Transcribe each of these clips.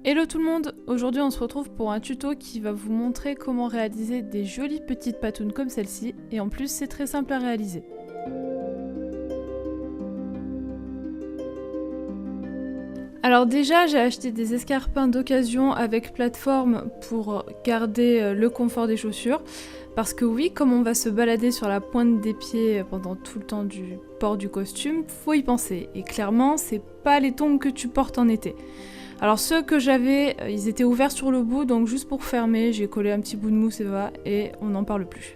Hello tout le monde! Aujourd'hui on se retrouve pour un tuto qui va vous montrer comment réaliser des jolies petites patounes comme celle-ci, et en plus c'est très simple à réaliser. Alors déjà j'ai acheté des escarpins d'occasion avec plateforme pour garder le confort des chaussures, parce que oui, comme on va se balader sur la pointe des pieds pendant tout le temps du port du costume, faut y penser, et clairement c'est pas les tongs que tu portes en été. Alors ceux que j'avais, ils étaient ouverts sur le bout, donc juste pour fermer, j'ai collé un petit bout de mousse et on n'en parle plus.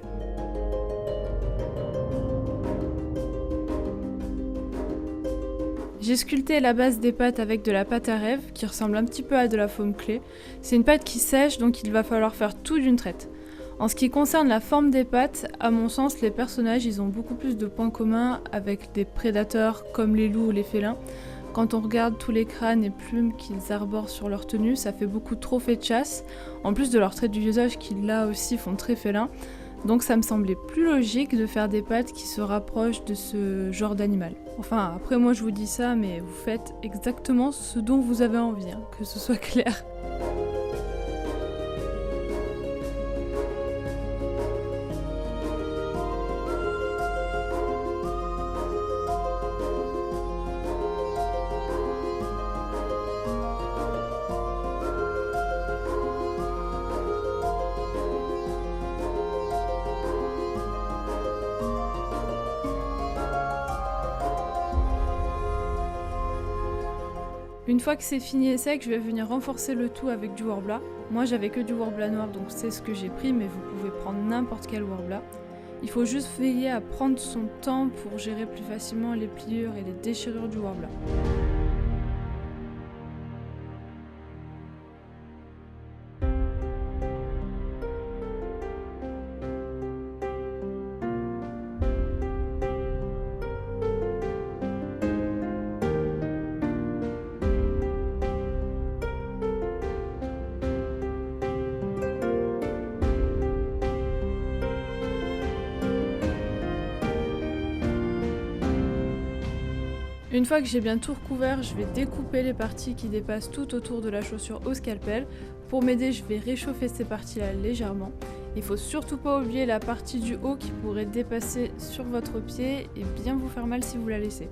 J'ai sculpté la base des pattes avec de la pâte à rêve, qui ressemble un petit peu à de la foam clay. C'est une pâte qui sèche, donc il va falloir faire tout d'une traite. En ce qui concerne la forme des pattes, à mon sens, les personnages ils ont beaucoup plus de points communs avec des prédateurs comme les loups ou les félins. Quand on regarde tous les crânes et plumes qu'ils arborent sur leur tenue, ça fait beaucoup de trophées de chasse, en plus de leurs traits du visage qui là aussi font très félin. Donc ça me semblait plus logique de faire des pattes qui se rapprochent de ce genre d'animal. Enfin, après moi je vous dis ça, mais vous faites exactement ce dont vous avez envie, hein, que ce soit clair. Une fois que c'est fini et sec, je vais venir renforcer le tout avec du Worbla. Moi j'avais que du Worbla noir, donc c'est ce que j'ai pris, mais vous pouvez prendre n'importe quel Worbla. Il faut juste veiller à prendre son temps pour gérer plus facilement les pliures et les déchirures du Worbla. Une fois que j'ai bien tout recouvert, je vais découper les parties qui dépassent tout autour de la chaussure au scalpel. Pour m'aider, je vais réchauffer ces parties-là légèrement. Il faut surtout pas oublier la partie du haut qui pourrait dépasser sur votre pied et bien vous faire mal si vous la laissez.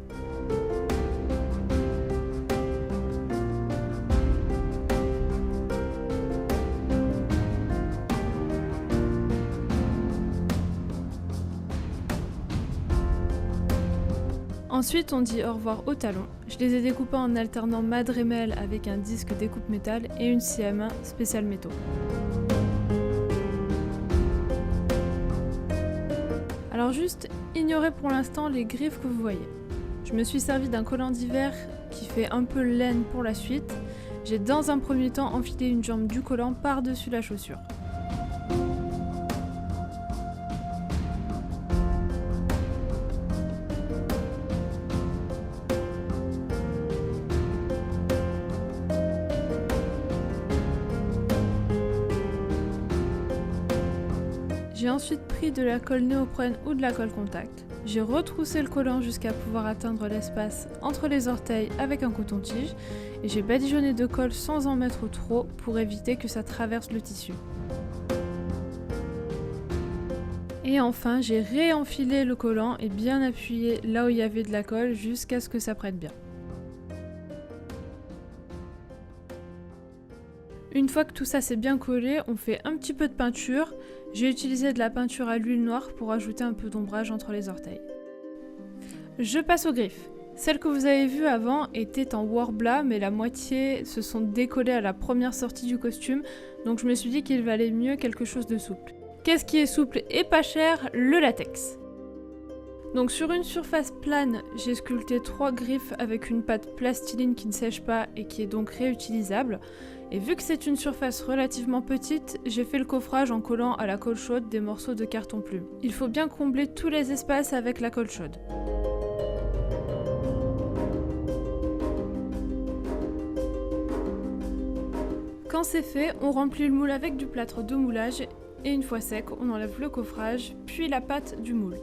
Ensuite, on dit au revoir aux talons. Je les ai découpés en alternant ma Dremel avec un disque découpe métal et une scie à main spéciale métaux. Alors juste, ignorez pour l'instant les griffes que vous voyez. Je me suis servi d'un collant d'hiver qui fait un peu laine pour la suite. J'ai dans un premier temps enfilé une jambe du collant par-dessus la chaussure. J'ai ensuite pris de la colle néoprène ou de la colle contact. J'ai retroussé le collant jusqu'à pouvoir atteindre l'espace entre les orteils avec un coton-tige et j'ai badigeonné de colle sans en mettre trop pour éviter que ça traverse le tissu. Et enfin, j'ai réenfilé le collant et bien appuyé là où il y avait de la colle jusqu'à ce que ça prenne bien. Une fois que tout ça s'est bien collé, on fait un petit peu de peinture. J'ai utilisé de la peinture à l'huile noire pour ajouter un peu d'ombrage entre les orteils. Je passe aux griffes. Celles que vous avez vues avant étaient en Worbla, mais la moitié se sont décollées à la première sortie du costume, donc je me suis dit qu'il valait mieux quelque chose de souple. Qu'est-ce qui est souple et pas cher? Le latex. Donc sur une surface plane, j'ai sculpté 3 griffes avec une pâte plastiline qui ne sèche pas et qui est donc réutilisable. Et vu que c'est une surface relativement petite, j'ai fait le coffrage en collant à la colle chaude des morceaux de carton plume. Il faut bien combler tous les espaces avec la colle chaude. Quand c'est fait, on remplit le moule avec du plâtre de moulage et une fois sec, on enlève le coffrage, puis la pâte du moule.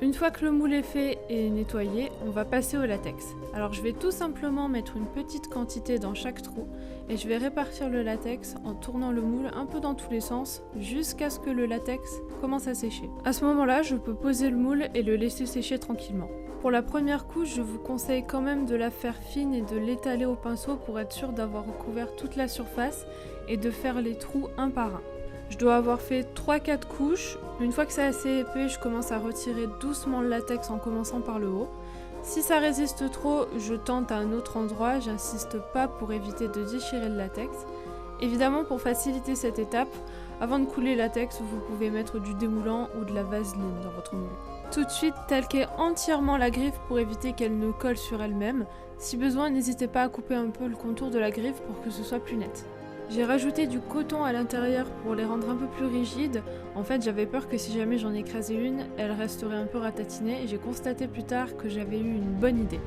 Une fois que le moule est fait et nettoyé, on va passer au latex. Alors je vais tout simplement mettre une petite quantité dans chaque trou et je vais répartir le latex en tournant le moule un peu dans tous les sens jusqu'à ce que le latex commence à sécher. À ce moment-là, je peux poser le moule et le laisser sécher tranquillement. Pour la première couche, je vous conseille quand même de la faire fine et de l'étaler au pinceau pour être sûr d'avoir recouvert toute la surface et de faire les trous un par un. Je dois avoir fait 3-4 couches. Une fois que c'est assez épais, je commence à retirer doucement le latex en commençant par le haut. Si ça résiste trop, je tente à un autre endroit, j'insiste pas pour éviter de déchirer le latex. Évidemment, pour faciliter cette étape, avant de couler le latex, vous pouvez mettre du démoulant ou de la vaseline dans votre moule. Tout de suite, talquez entièrement la griffe pour éviter qu'elle ne colle sur elle-même. Si besoin, n'hésitez pas à couper un peu le contour de la griffe pour que ce soit plus net. J'ai rajouté du coton à l'intérieur pour les rendre un peu plus rigides. En fait, j'avais peur que si jamais j'en écrasais une, elle resterait un peu ratatinée et j'ai constaté plus tard que j'avais eu une bonne idée.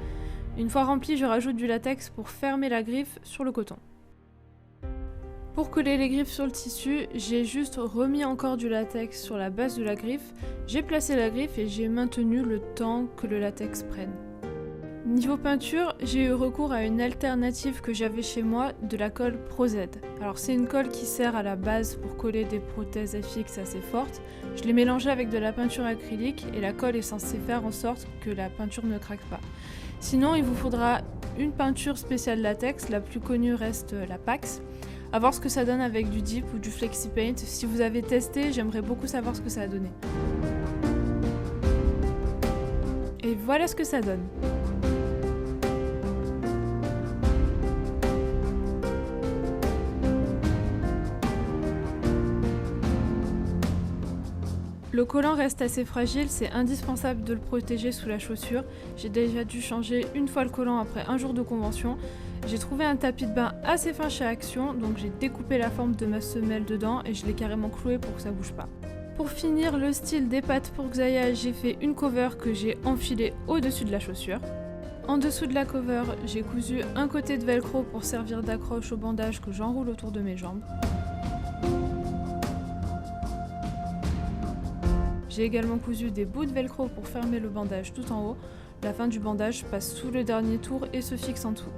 Une fois rempli, je rajoute du latex pour fermer la griffe sur le coton. Pour coller les griffes sur le tissu, j'ai juste remis encore du latex sur la base de la griffe, j'ai placé la griffe et j'ai maintenu le temps que le latex prenne. Niveau peinture, j'ai eu recours à une alternative que j'avais chez moi, de la colle ProZ. Alors c'est une colle qui sert à la base pour coller des prothèses FX assez fortes. Je l'ai mélangée avec de la peinture acrylique et la colle est censée faire en sorte que la peinture ne craque pas. Sinon, il vous faudra une peinture spéciale latex, la plus connue reste la Pax. À voir ce que ça donne avec du dip ou du FlexiPaint. Si vous avez testé, j'aimerais beaucoup savoir ce que ça a donné. Et voilà ce que ça donne. Le collant reste assez fragile, c'est indispensable de le protéger sous la chaussure. J'ai déjà dû changer une fois le collant après un jour de convention. J'ai trouvé un tapis de bain assez fin chez Action, donc j'ai découpé la forme de ma semelle dedans et je l'ai carrément cloué pour que ça bouge pas. Pour finir le style des pattes pour Xaya, j'ai fait une cover que j'ai enfilée au-dessus de la chaussure. En dessous de la cover, j'ai cousu un côté de velcro pour servir d'accroche au bandage que j'enroule autour de mes jambes. J'ai également cousu des bouts de velcro pour fermer le bandage tout en haut. La fin du bandage passe sous le dernier tour et se fixe en dessous.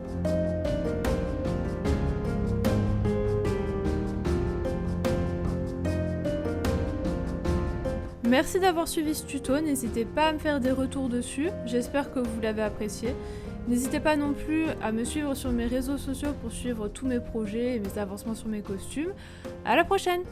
Merci d'avoir suivi ce tuto, n'hésitez pas à me faire des retours dessus, j'espère que vous l'avez apprécié. N'hésitez pas non plus à me suivre sur mes réseaux sociaux pour suivre tous mes projets et mes avancements sur mes costumes. À la prochaine!